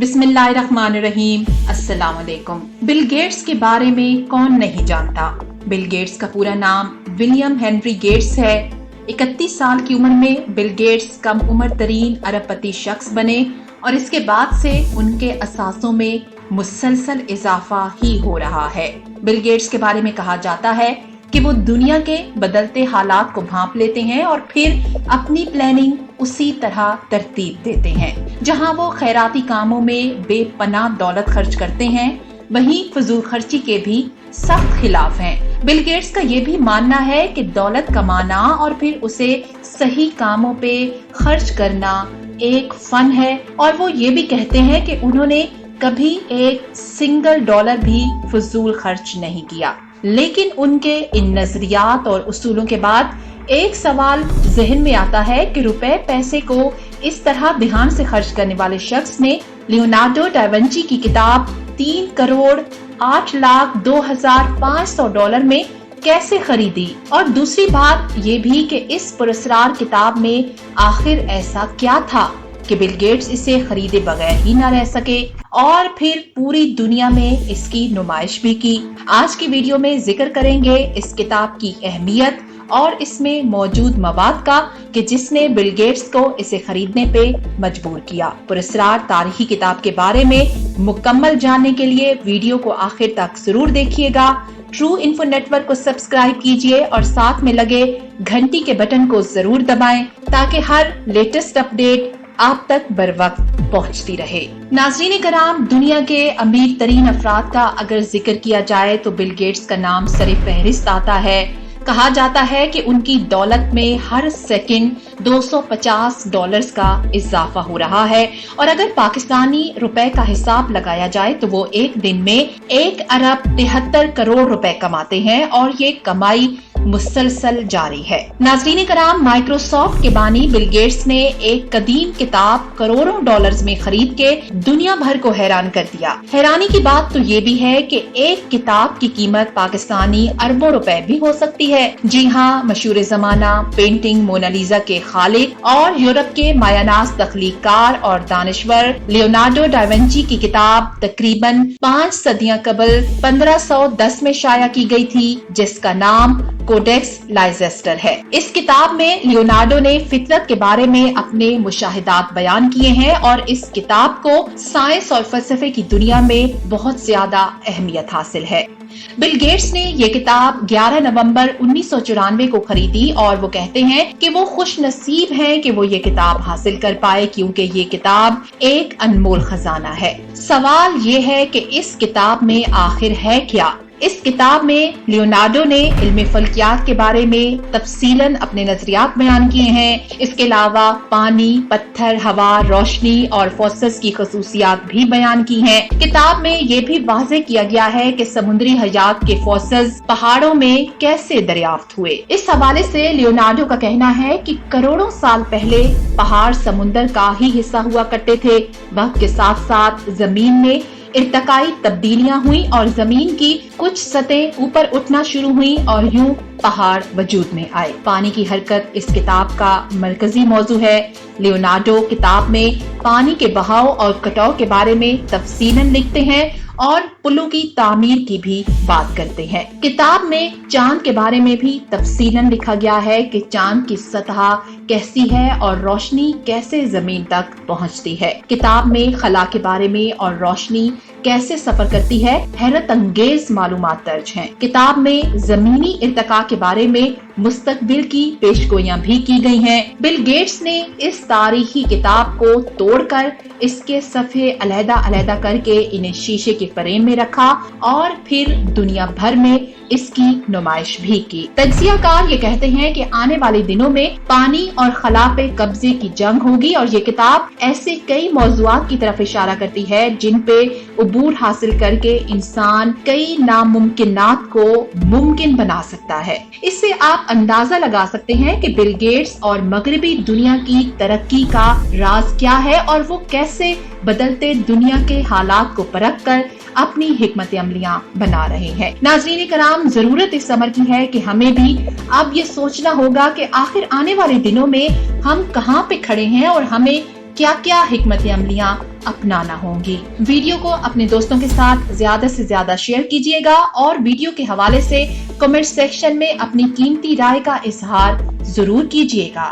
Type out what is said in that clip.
बिस्मिल्लाहिर्रहमानिर्रहीम। अस्सलाम वालेकुम। बिल गेट्स के बारे में कौन नहीं जानता। बिल गेट्स का पूरा नाम विलियम हेनरी गेट्स है। 31 साल की उम्र में बिल गेट्स कम उम्र तरीन अरबपति शख्स बने और इसके बाद से उनके असासों में मुसलसल इजाफा ही हो रहा है। बिल गेट्स के बारे में कहा जाता है कि वो दुनिया के बदलते हालात को भांप लेते हैं और फिर अपनी प्लानिंग उसी तरह तरतीब देते हैं। जहां वो खैराती कामों में बेपनाह दौलत खर्च करते हैं, वहीं फजूल खर्ची के भी सख्त खिलाफ हैं। बिल गेट्स का ये भी मानना है कि दौलत कमाना और फिर उसे सही कामों पे खर्च करना एक फन है, और वो ये भी कहते हैं कि उन्होंने कभी एक सिंगल डॉलर भी फजूल खर्च नहीं किया। लेकिन उनके इन नजरियात और उसूलों के बाद एक सवाल जहन में आता है कि रुपए पैसे को इस तरह ध्यान से खर्च करने वाले शख्स ने लियोनार्डो डा विंची की किताब 3,08,02,500 डॉलर में कैसे खरीदी, और दूसरी बात ये भी कि इस पुरस्कार किताब में आखिर ऐसा क्या था कि बिल गेट्स इसे खरीदे बगैर ही न रह सके और फिर पूरी दुनिया में इसकी नुमाइश भी की। आज की वीडियो में जिक्र करेंगे इस किताब की अहमियत और इसमें मौजूद मवाद का कि जिसने बिल गेट्स को इसे खरीदने पे मजबूर किया। पुरस्कार तारीखी किताब के बारे में मुकम्मल जानने के लिए वीडियो को आखिर तक जरूर देखिएगा। ट्रू इन्फो नेटवर्क को सब्सक्राइब कीजिए और साथ में लगे घंटी के बटन को जरूर दबाएं ताकि हर लेटेस्ट अपडेट आप तक बर वक्त पहुंचती रहे। नाज़रीन कराम, दुनिया के अमीर तरीन अफराद का अगर जिक्र किया जाए तो बिल गेट्स का नाम सरे फहरिस्त आता है। कहा जाता है कि उनकी दौलत में हर सेकंड 250 डॉलर्स का इजाफा हो रहा है, और अगर पाकिस्तानी रुपए का हिसाब लगाया जाए तो वो एक दिन में 1 अरब 73 करोड़ रुपए कमाते हैं और ये कमाई मुसलसल जारी है। नाज़रीन कराम, माइक्रोसॉफ्ट के बानी बिल गेट्स ने एक कदीम किताब करोड़ों डॉलर्स में खरीद के दुनिया भर को हैरान कर दिया। हैरानी की बात तो ये भी है कि एक किताब की कीमत पाकिस्तानी अरबों रुपए भी हो सकती है। जी हाँ, मशहूर जमाना पेंटिंग मोनालिसा के खालिक और यूरोप के मायानाज तख्लीकार और दानिश्वर लियोनार्डो डा विंची की किताब तकरीबन 5 सदियां कबल 1510 में शाया की गई थी, जिसका नाम कोडेक्स लाइसेस्टर है। इस किताब में लियोनार्डो ने फितरत के बारे में अपने मुशाहिदात बयान किए हैं और इस किताब को साइंस और फलसफे की दुनिया में बहुत ज्यादा अहमियत हासिल है। बिल गेट्स ने ये किताब 11 नवंबर 1994 को खरीदी और वो कहते हैं कि वो खुश नसीब हैं कि वो ये किताब हासिल कर पाए, क्योंकि ये किताब एक अनमोल खजाना है। सवाल ये है कि इस किताब में आखिर है क्या। इस किताब में लियोनार्डो ने इल्मे फल्कियात के बारे में तफसीलन अपने नजरियात बयान किए हैं। इसके अलावा पानी, पत्थर, हवा, रोशनी और फोर्सेस की खसूसियात भी बयान की हैं। किताब में ये भी वाज़ेह किया गया है कि समुद्री हयात के फोर्सेस पहाड़ों में कैसे दरियाफ्त हुए। इस हवाले से लियोनार्डो का कहना है कि करोड़ों साल पहले पहाड़ समुद्र का ही हिस्सा हुआ करते थे। वक्त के साथ साथ जमीन में इर्तकाई तब्दीलियां हुई और जमीन की कुछ सतह ऊपर उठना शुरू हुई और यूं पहाड़ वजूद में आए। पानी की हरकत इस किताब का मरकजी मौजू है। लियोनार्डो किताब में पानी के बहाव और कटाव के बारे में तफसीलन लिखते हैं और पुलों की तामीर की भी बात करते हैं। किताब में चांद के बारे में भी तफसीलन लिखा गया है कि चांद की सतह कैसी है और रोशनी कैसे जमीन तक पहुंचती है। किताब में खला के बारे में और रोशनी कैसे सफर करती है हैरत अंगेज मालूमात दर्ज हैं। किताब में जमीनी इर्तका के बारे में मुस्तकबिल की पेशगोइयां भी की गई हैं। बिल गेट्स ने इस तारीखी किताब को तोड़कर इसके सफ़े अलहदा करके इन्हें शीशे के फ्रेम में रखा और फिर दुनिया भर में इसकी नुमाइश भी की। तज्जियाकार ये कहते हैं कि आने वाले दिनों में पानी और खला पे कब्जे की जंग होगी और ये किताब ऐसे कई मौजुआत की तरफ इशारा करती है जिन पे अबूर हासिल करके इंसान कई नामुमकिनात को मुमकिन बना सकता है। इससे आप अंदाजा लगा सकते हैं कि बिल गेट्स और मगरबी दुनिया की तरक्की का राज क्या है और वो कैसे बदलते दुनिया के हालात को परख कर अपनी हिकमत अमलियां बना रहे हैं। नाज़रीन कराम, जरूरत इस अमर की है कि हमें भी अब ये सोचना होगा कि आखिर आने वाले दिनों में हम कहाँ पे खड़े हैं और हमें क्या क्या हिकमत अमलियां अपनाना होंगी। वीडियो को अपने दोस्तों के साथ ज्यादा से ज्यादा शेयर कीजिएगा और वीडियो के हवाले से कमेंट सेक्शन में अपनी कीमती राय का इजहार जरूर कीजिएगा।